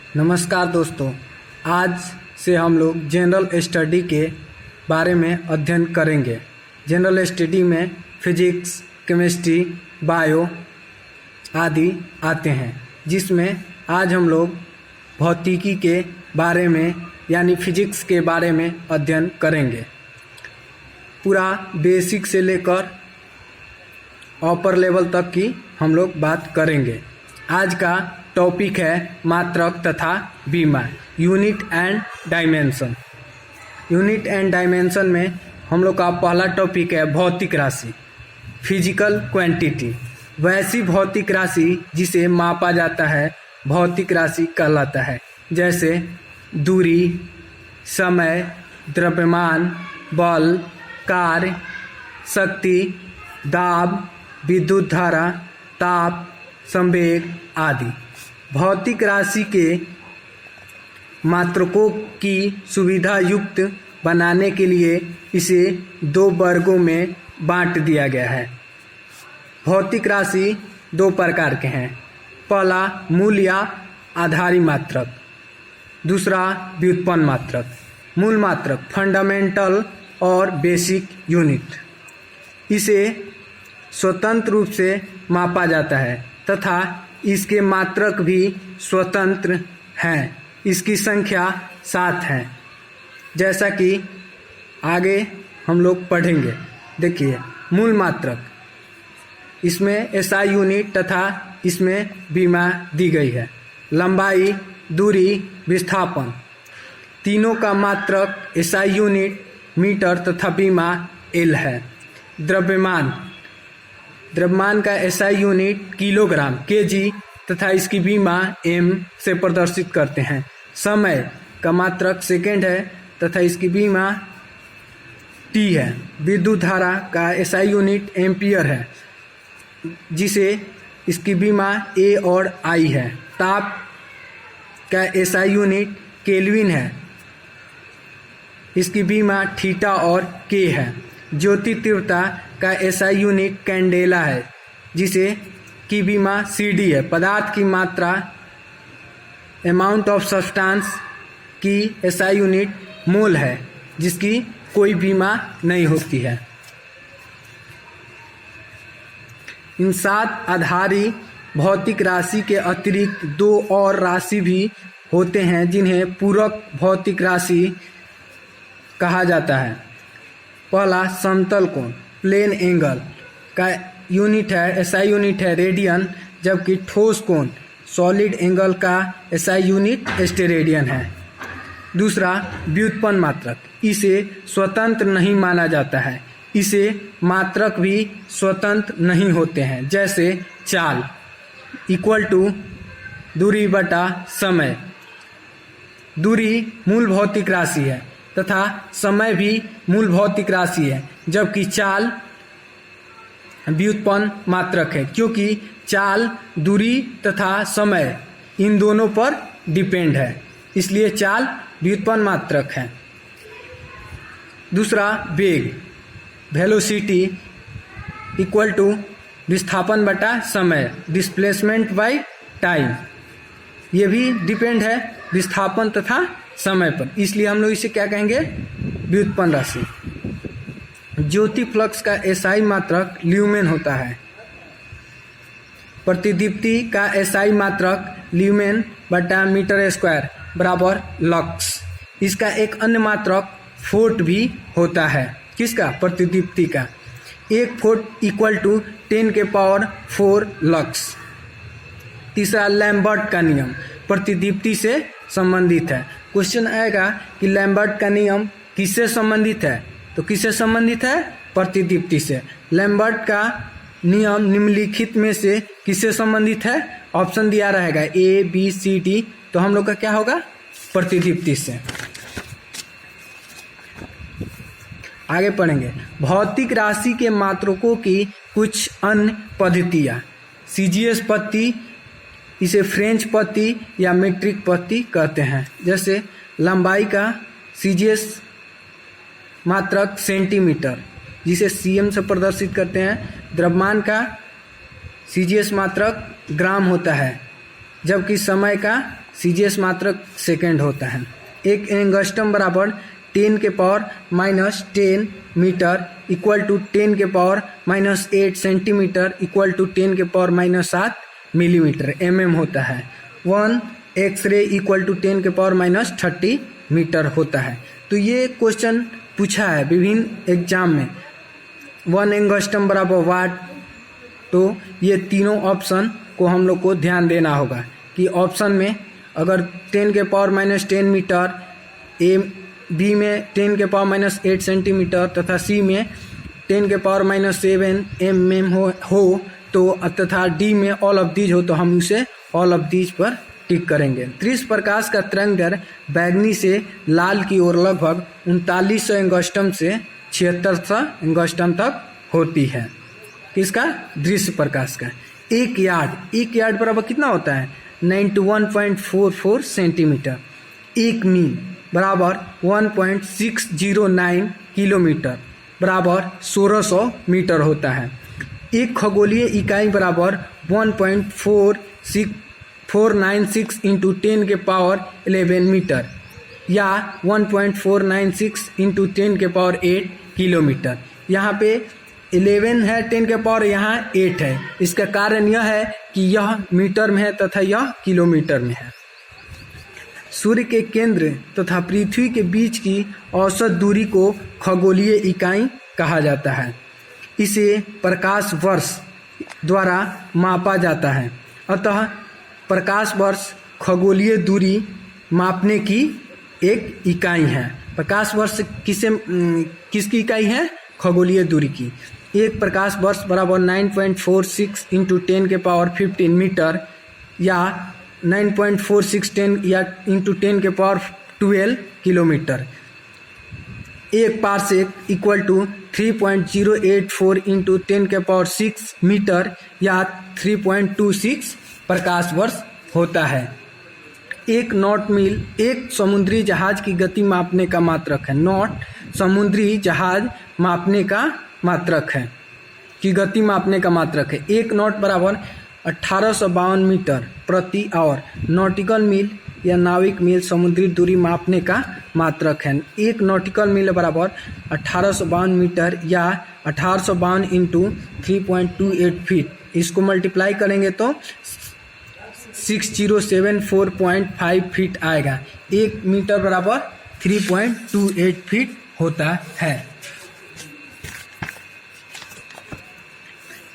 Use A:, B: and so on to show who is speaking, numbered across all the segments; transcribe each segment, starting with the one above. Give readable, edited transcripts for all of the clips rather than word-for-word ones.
A: नमस्कार दोस्तों, आज से हम लोग जनरल स्टडी के बारे में अध्ययन करेंगे। जनरल स्टडी में फिजिक्स, केमिस्ट्री, बायो आदि आते हैं, जिसमें आज हम लोग भौतिकी के बारे में यानी फिजिक्स के बारे में अध्ययन करेंगे। पूरा बेसिक से लेकर अपर लेवल तक की हम लोग बात करेंगे। आज का टॉपिक है मात्रक तथा बीमा, unit and dimension. Unit and dimension में हम लोग का पहला टॉपिक है भौतिक राशि, फिजिकल क्वांटिटी। वैसी भौतिक राशि जिसे मापा जाता है भौतिक राशि कहलाता है, जैसे दूरी, समय, द्रव्यमान, बल, कार्य, शक्ति, दाब, विद्युत धारा, ताप, संवेग आदि। भौतिक राशि के मात्रकों की सुविधा युक्त बनाने के लिए इसे दो वर्गों में बांट दिया गया है। भौतिक राशि दो प्रकार के हैं। पहला मूल या आधारी मात्रक, दूसरा व्युत्पन्न मात्रक। मूल मात्रक फंडामेंटल और बेसिक यूनिट। इसे स्वतंत्र रूप से मापा जाता है तथा इसके मात्रक भी स्वतंत्र हैं। इसकी संख्या 7 है, जैसा कि आगे हम लोग पढ़ेंगे। देखिए, मूल मात्रक, इसमें एसआई यूनिट तथा इसमें बीमा दी गई है। लंबाई, दूरी, विस्थापन, तीनों का मात्रक एसआई यूनिट मीटर तथा बीमा एल है। द्रव्यमान का एसआई यूनिट किलोग्राम केजी तथा इसकी बीमा एम से प्रदर्शित करते हैं। समय का मात्रक सेकेंड है तथा इसकी बीमा टी है। विद्युत धारा का एसआई यूनिट एम्पियर है, जिसे इसकी बीमा ए और आई है। ताप का एसआई यूनिट केल्विन है, इसकी बीमा थीटा और के है। ज्योति तीव्रता का एसआई यूनिट कैंडेला है, जिसे की बीमा सीडी है। पदार्थ की मात्रा, अमाउंट ऑफ सब्सटेंस की एसआई यूनिट मोल है, जिसकी कोई बीमा नहीं होती है। इन 7 आधारी भौतिक राशि के अतिरिक्त दो और राशि भी होते हैं, जिन्हें पूरक भौतिक राशि कहा जाता है। पहला समतल कोण, प्लेन एंगल का यूनिट है, एसआई यूनिट है रेडियन, जबकि ठोस कोण, सॉलिड एंगल का एसआई यूनिट स्टेरेडियन है। दूसरा व्युत्पन्न मात्रक, इसे स्वतंत्र नहीं माना जाता है। इसे मात्रक भी स्वतंत्र नहीं होते हैं, जैसे चाल इक्वल टू दूरी बटा समय। दूरी मूल भौतिक राशि है तथा समय भी मूल भौतिक राशि है, जबकि चाल व्युत्पन्न मात्रक है, क्योंकि चाल दूरी तथा समय इन दोनों पर डिपेंड है, इसलिए चाल व्युत्पन्न मात्रक है। दूसरा वेग, वेलोसिटी इक्वल टू विस्थापन बटा समय, डिस्प्लेसमेंट बाय टाइम। ये भी डिपेंड है विस्थापन तथा समय पर, इसलिए हम लोग इसे क्या कहेंगे, व्युत्पन्न राशि। ज्योति फ्लक्स का एसआई मात्रक ल्यूमेन होता है। प्रतिदीप्ति का एसआई मात्रक ल्यूमेन बटा मीटर स्क्वायर बराबर लक्स। इसका एक अन्य मात्रक फोट भी होता है। किसका? प्रतिदीप्ति का। 1 फोट इक्वल टू 10 के पावर 4 लक्स। तीसरा लैम्बर्ट का नियम प्रतिदीप्ति से संबंधित है। क्वेश्चन आएगा कि लैम्बर्ट का नियम किससे संबंधित है, तो किससे संबंधित है? प्रतिदीप्ति से। लैम्बर्ट का नियम निम्नलिखित में से किससे संबंधित है? ऑप्शन दिया रहेगा ए, बी, सी, डी, तो हम लोग का क्या होगा? प्रतिदीप्ति से। आगे पढ़ेंगे भौतिक राशि के मात्रकों की कुछ अन्य पद्धतियाँ। सीजीएस पद्धति, इसे फ्रेंच पद्धति या मीट्रिक पद्धति कहते हैं। जैसे लंबाई का सीजीएस मात्रक सेंटीमीटर, जिसे सीएम से प्रदर्शित करते हैं। द्रव्यमान का सीजीएस मात्रक ग्राम होता है, जबकि समय का CGS मात्रक सेकेंड होता है। एक एंगस्ट्रम बराबर 10 के पावर -10 मीटर इक्वल टू 10 के पावर -8 सेंटीमीटर इक्वल टू 10 के पावर -7 मिलीमीटर mm होता है। 1 एक्सरे इक्वल टू 10 के पावर -30 मीटर होता है। तो ये क्वेश्चन पूछा है विभिन्न एग्जाम में। 1 एंगस्ट्रम बराबर वाट। तो ये तीनों ऑप्शन को हम लोग को ध्यान देना होगा कि ऑप्शन में अगर 10 के पावर -10 मीटर, बी में 10 के पावर -8 सेंटीमीटर तथा सी में 10 के पावर -7 mm हो तो तथा डी में ऑल ऑफ दीज हो तो हम उसे ऑल ऑफ दीज पर टिक करेंगे। त्रिश प्रकाश का तरंग दर बैगनी से लाल की ओर लगभग 3900 एंगस्ट्रम से 7600 एंगस्ट्रम तक होती है। किसका? दृश्य प्रकाश का। एक यार्ड बराबर कितना होता है? 91.44 सेंटीमीटर। एक मील बराबर 1.609 किलोमीटर बराबर 1600 मीटर होता है। एक खगोलीय इकाई बराबर 1.496 इंटू 10 के पावर 11 मीटर या 1.496 इंटू 10 के पावर 8 किलोमीटर। यहाँ पे 11 है, 10 के पावर यहाँ 8 है। इसका कारण यह है कि यह मीटर में है तथा यह किलोमीटर में है। सूर्य के केंद्र तथा पृथ्वी के बीच की औसत दूरी को खगोलीय इकाई कहा जाता है। इसे प्रकाश वर्ष द्वारा मापा जाता है। अतः प्रकाश वर्ष खगोलीय दूरी मापने की एक इकाई है। प्रकाश वर्ष किसकी इकाई है? खगोलीय दूरी की। एक प्रकाश वर्ष बराबर 9.46 इंटू 10 के पावर 15 मीटर या 9.4610 या इंटू 10 के पावर 12 किलोमीटर। एक पारसेक इक्वल टू 3.084 इंटू 10 के पावर 6 मीटर या 3.26 प्रकाश वर्ष होता है। एक नॉट मील एक समुद्री जहाज की गति मापने का मात्रक है। नॉट समुद्री जहाज मापने का मात्रक है कि गति मापने का मात्रक है। एक नॉट बराबर 1852 मीटर प्रति आवर। नॉटिकल मील या नाविक मील समुद्री दूरी मापने का मात्रक है। एक नॉटिकल मील बराबर 1852 मीटर या 1852 इंटू 3.28 फीट। इसको मल्टीप्लाई करेंगे तो 6074.5 फीट आएगा। एक मीटर बराबर 3.28 फीट होता है।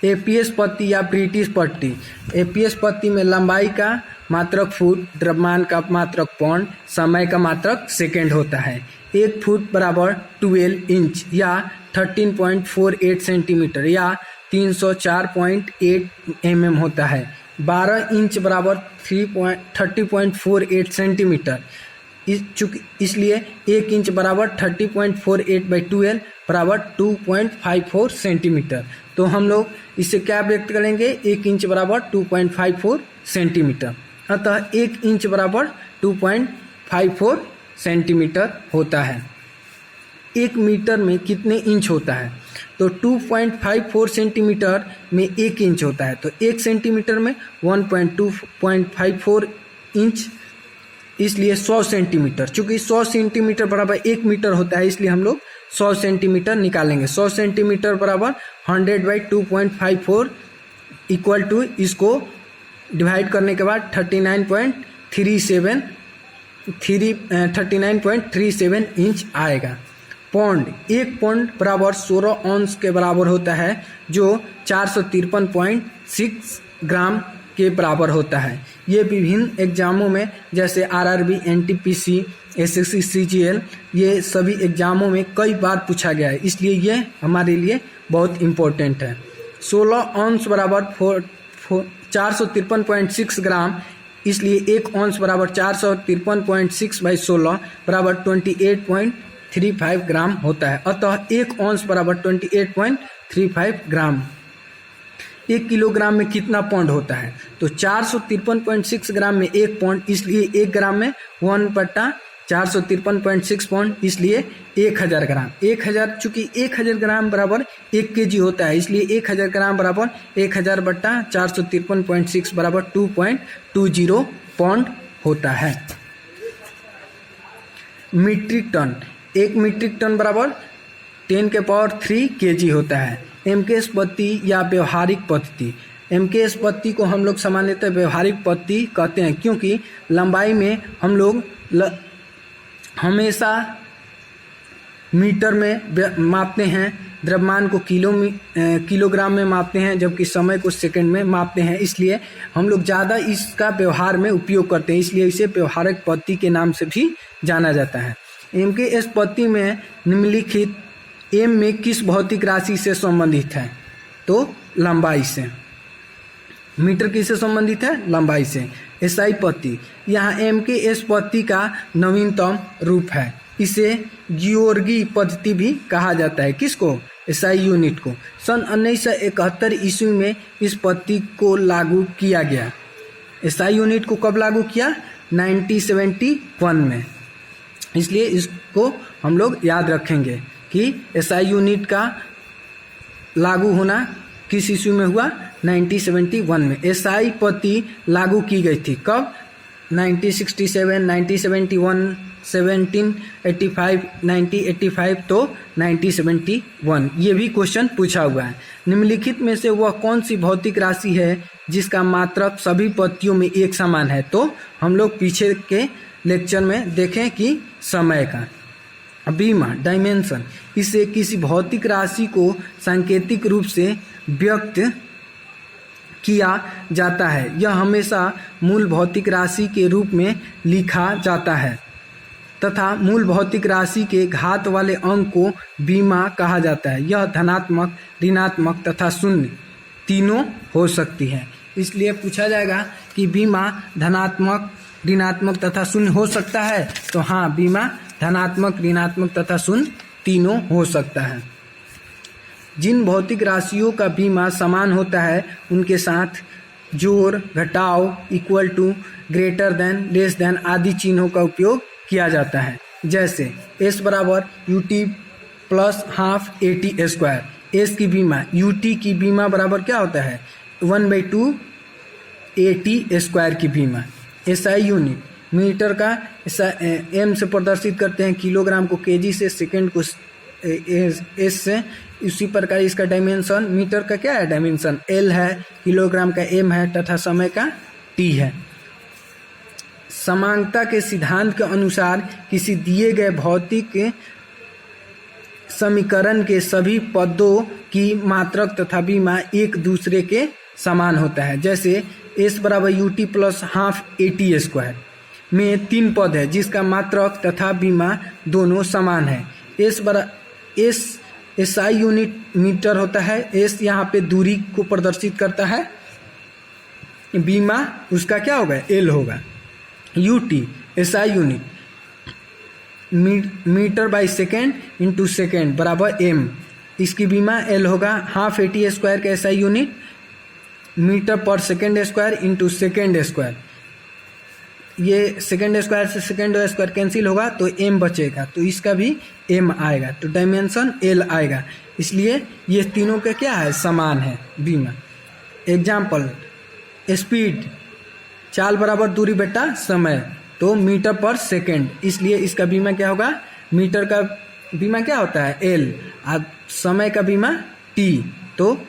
A: एपीएस पत्ती या ब्रिटिश पट्टी। एपीएस पत्ती में लंबाई का मात्रक फुट, द्रव्यमान का मात्रक पौंड, समय का मात्रक सेकेंड होता है। एक फुट बराबर 12 इंच या 13.48 सेंटीमीटर या 304.8 mm होता है। 12 इंच बराबर 30.48 सेंटीमीटर। इसलिए 1 इंच बराबर 30.48/12 बराबर 2.54 सेंटीमीटर। तो हम लोग इससे क्या व्यक्त करेंगे? 1 इंच बराबर 2.54 सेंटीमीटर। अतः 1 इंच बराबर 2.54 सेंटीमीटर होता है। 1 मीटर में कितने इंच होता है? तो 2.54 सेंटीमीटर में 1 इंच होता है। तो 1 सेंटीमीटर में 1.254 इंच, इसलिए 100 सेंटीमीटर। चूंकि 100 सेंटीमीटर बराबर 1 मीटर होता है इसलिए हम लोग 100 सेंटीमीटर निकालेंगे। 100 सेंटीमीटर बराबर 100/2.54 इक्वल टू, इसको डिवाइड करने के बाद 39.37 इंच आएगा। पौंड, 1 पौंड बराबर 16 औंस के बराबर होता है जो 453.6 ग्राम के बराबर होता है। ये विभिन्न एग्जामों में जैसे आरआरबी, एनटीपीसी, एसएससी, सीजीएल, ये सभी एग्जामों में कई बार पूछा गया है, इसलिए ये हमारे लिए बहुत इम्पोर्टेंट है। 16 औंस बराबर 453.6 ग्राम, इसलिए 1 औंस बराबर 453.6/16 बराबर 28.35 ग्राम होता है। अतः 1 औंस बराबर 28.35 ग्राम। 1 किलोग्राम में कितना पौंड होता है? तो 453.6 ग्राम में 1 पौंड, इसलिए 1 ग्राम में 1/453.6 पौंड, इसलिए 1000 ग्राम। 1000, चूंकि 1000 ग्राम बराबर 1 kg होता है, इसलिए 1000 ग्राम बराबर 1000/453.6 बराबर 2.20 पौंड होता है। मीट्रिक टन, 1 मीट्रिक टन बराबर 10³ kg होता है। एमकेएस पद्धति या व्यवहारिक पद्धति, एमकेएस पद्धति को हम लोग सामान्यतः व्यवहारिक पद्धति कहते हैं, क्योंकि लंबाई में हम लोग हमेशा मीटर में मापते हैं, द्रव्यमान को किलोग्राम में मापते हैं, जबकि समय को सेकंड में मापते हैं। इसलिए हम लोग ज़्यादा इसका व्यवहार में उपयोग करते हैं, इसलिए इसे व्यवहारिक पद्धति के नाम से भी जाना जाता है। एमकेएस पद्धति में निम्नलिखित एम में किस भौतिक राशि से संबंधित है? तो लंबाई से। मीटर किससे संबंधित है? लंबाई से। एसआई पद्धति, यहाँ एमकेएस पद्धति का नवीनतम रूप है। इसे जियोर्गी पद्धति भी कहा जाता है। किसको? एसआई यूनिट को। सन 1971 ईस्वी में इस पद्धति को लागू किया गया। एसआई यूनिट को कब लागू किया? 1971 में। इसलिए इसको हम लोग याद रखेंगे कि एसआई यूनिट का लागू होना किस ईस्वी में हुआ? 1971 में। एसआई पद्धति लागू की गई थी कब? 1967, 1971, 1785, 1985 तो 1971। ये भी क्वेश्चन पूछा हुआ है। निम्नलिखित में से वह कौन सी भौतिक राशि है जिसका मात्रक सभी पद्धतियों में एक समान है? तो हम लोग पीछे के लेक्चर में देखें कि समय का। बीमा, डायमेंशन, इसे किसी भौतिक राशि को सांकेतिक रूप से व्यक्त किया जाता है। यह हमेशा मूल भौतिक राशि के रूप में लिखा जाता है तथा मूल भौतिक राशि के घात वाले अंक को बीमा कहा जाता है। यह धनात्मक, ऋणात्मक तथा शून्य तीनों हो सकती है। इसलिए पूछा जाएगा कि बीमा धनात्मक, ऋणात्मक तथा शून्य हो सकता है? तो हाँ, बीमा धनात्मक, ऋणात्मक तथा शून्य तीनों हो सकता है। जिन भौतिक राशियों का बीमा समान होता है उनके साथ जोड़, घटाव, equal to, greater than, less than आदि चिन्हों का उपयोग किया जाता है। जैसे S बराबर UT plus half AT²। S की बीमा, UT की बीमा बराबर क्या होता है? 1/2 AT² की बीमा। SI यूनिट, मीटर का M से प्रदर्शित करते हैं, किलोग्राम को kg से, सेकंड को S से। इसी प्रकार इसका डायमेंशन, मीटर का क्या है डायमेंशन? L है, किलोग्राम का M है तथा समय का T है। समानता के सिद्धांत के अनुसार किसी दिए गए भौतिक समीकरण के सभी पदों की मात्रक तथा बीमा एक दूसरे के समान होता है। जैसे S बराबर UT प्लस हाफ AT² में 3 पद है जिसका मात्रक तथा बीमा दोनों समान है। SI यूनिट मीटर होता है। S यहाँ पे दूरी को प्रदर्शित करता है, बीमा उसका क्या होगा? L होगा। UT SI unit metre by second into second बराबर M, इसकी बीमा L होगा। हाफ AT² का SI यूनिट मीटर पर second square into second square, ये सेकेंड स्क्वायर से सेकेंड स्क्वायर कैंसिल होगा तो M बचेगा, तो इसका भी M आएगा, तो डायमेंशन L आएगा। इसलिए ये तीनों का क्या है? समान है बीमा। एग्जाम्पल, स्पीड, चाल बराबर दूरी बटा समय, तो मीटर पर सेकेंड, इसलिए इसका बीमा क्या होगा? मीटर का बीमा क्या होता है? L, और समय का बीमा T, तो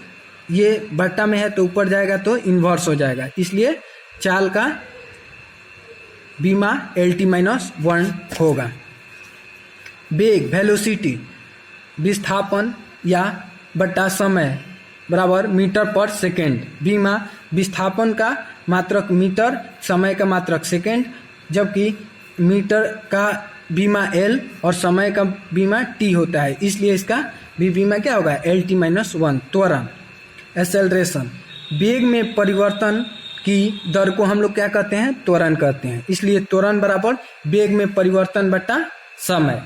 A: ये बट्टा में है तो ऊपर जाएगा तो इन्वर्स हो जाएगा, इसलिए चाल का बीमा LT-1 होगा। वेग, वेलोसिटी, विस्थापन या बट्टा समय बराबर मीटर पर सेकेंड, बीमा विस्थापन का मात्रक मीटर, समय का मात्रक सेकेंड, जबकि मीटर का बीमा L और समय का बीमा T होता है, इसलिए इसका भी बीमा क्या होगा? LT-1। त्वरण, एक्सेलरेशन, वेग में परिवर्तन की दर को हम लोग क्या कहते हैं? त्वरण कहते हैं, इसलिए त्वरण बराबर वेग में परिवर्तन बटा समय।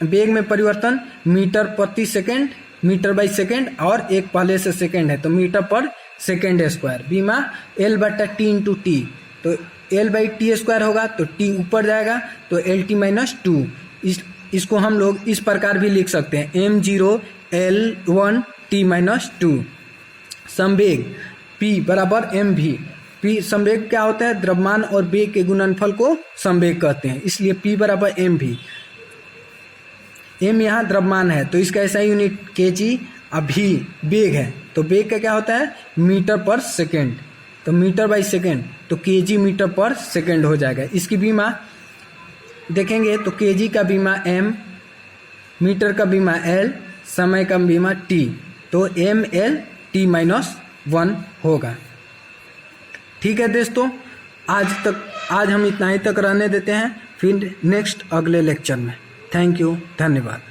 A: वेग में परिवर्तन मीटर प्रति सेकेंड, मीटर बाई सेकेंड, और एक पहले से सेकेंड है तो मीटर पर सेकेंड स्क्वायर, बीमा L बटा T इंटू T, तो L/T² होगा तो T ऊपर जाएगा तो LT-2। इसको हम लोग इस प्रकार भी लिख सकते हैं, M0 L1 T-2। संवेग P बराबर mv, पी संवेग क्या होता है, द्रव्यमान और वेग के गुणनफल को संवेग कहते हैं, इसलिए P बराबर एम भी। एम यहाँ द्रव्यमान है तो इसका ऐसा यूनिट kg, अभी वेग है तो वेग का क्या होता है मीटर पर सेकेंड, तो मीटर बाई सेकेंड तो kg मीटर पर सेकेंड हो जाएगा। इसकी बीमा देखेंगे तो kg का बीमा m, मीटर का बीमा l, समय का बीमा t, तो ml t-1 होगा। ठीक है दोस्तों, आज हम इतना ही तक रहने देते हैं, फिर नेक्स्ट अगले लेक्चर में। थैंक यू, धन्यवाद।